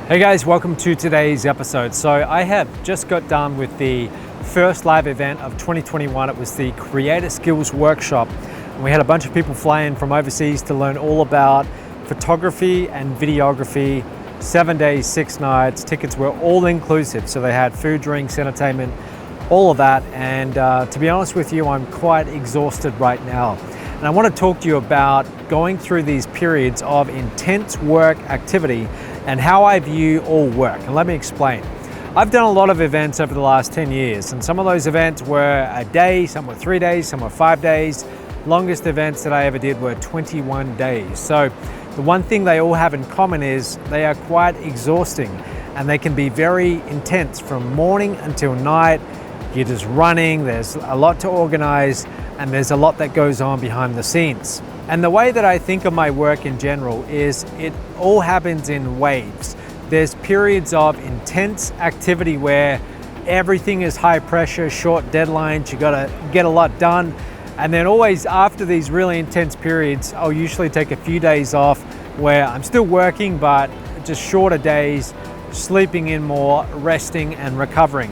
Hey guys, welcome to today's episode. So I have just got done with the first live event of 2021. It was the Creator Skills Workshop. And we had a bunch of people fly in from overseas to learn all about photography and videography. 7 days, 6 nights. Tickets were all inclusive. So they had food, drinks, entertainment, all of that. And to be honest with you, I'm quite exhausted right now. And I want to talk to you about going through these periods of intense work activity and how I view all work. And let me explain. I've done a lot of events over the last 10 years, and some of those events were a day, some were 3 days, some were 5 days. Longest events that I ever did were 21 days. So the one thing they all have in common is they are quite exhausting, and they can be very intense from morning until night. You're just running, there's a lot to organize, and there's a lot that goes on behind the scenes. And the way that I think of my work in general is it all happens in waves. There's periods of intense activity where everything is high pressure, short deadlines, you gotta get a lot done. And then always after these really intense periods, I'll usually take a few days off where I'm still working, but just shorter days, sleeping in more, resting and recovering.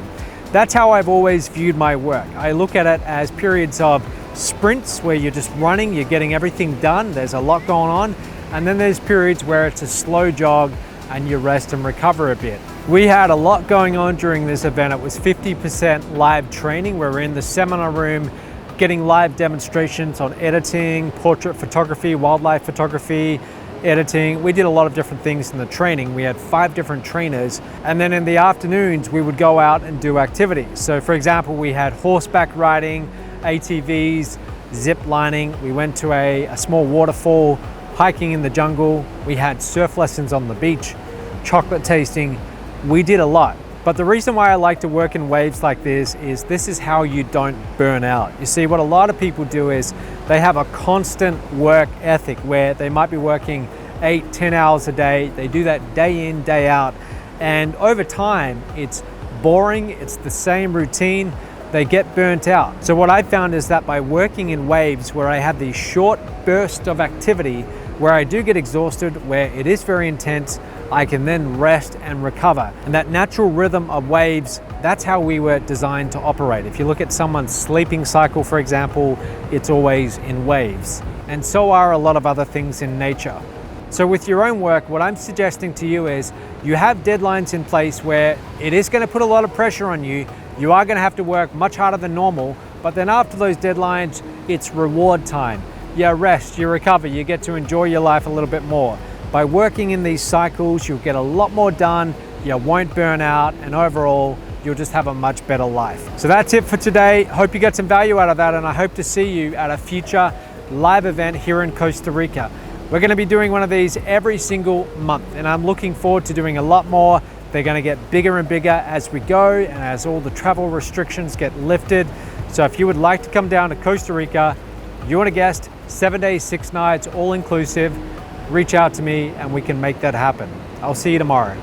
That's how I've always viewed my work. I look at it as periods of sprints where you're just running, you're getting everything done, there's a lot going on, and then there's periods where it's a slow jog and you rest and recover a bit. We had a lot going on during this event. It was 50% live training. We're in the seminar room getting live demonstrations on editing, portrait photography, wildlife photography, editing. We did a lot of different things in the training. We had 5 different trainers, and then in the afternoons we would go out and do activities. So for example, we had horseback riding, ATVs, zip lining. We went to a small waterfall, hiking in the jungle. We had surf lessons on the beach, chocolate tasting. We did a lot. But the reason why I like to work in waves like this is how you don't burn out. You see, what a lot of people do is they have a constant work ethic where they might be working 8-10 hours a day. They do that day in, day out. And over time, it's boring. It's the same routine. They get burnt out. So what I found is that by working in waves where I have these short bursts of activity, where I do get exhausted, where it is very intense, I can then rest and recover. And that natural rhythm of waves, that's how we were designed to operate. If you look at someone's sleeping cycle, for example, it's always in waves. And so are a lot of other things in nature. So with your own work, what I'm suggesting to you is you have deadlines in place where it is going to put a lot of pressure on you. You are going to have to work much harder than normal, but then after those deadlines, it's reward time. You rest, you recover, you get to enjoy your life a little bit more. By working in these cycles, you'll get a lot more done, you won't burn out, and overall, you'll just have a much better life. So that's it for today. Hope you get some value out of that, and I hope to see you at a future live event here in Costa Rica. We're going to be doing one of these every single month, and I'm looking forward to doing a lot more. They're going to get bigger and bigger as we go and as all the travel restrictions get lifted. So if you would like to come down to Costa Rica, you want a guest, 7 days, 6 nights, all inclusive, reach out to me and we can make that happen. I'll see you tomorrow.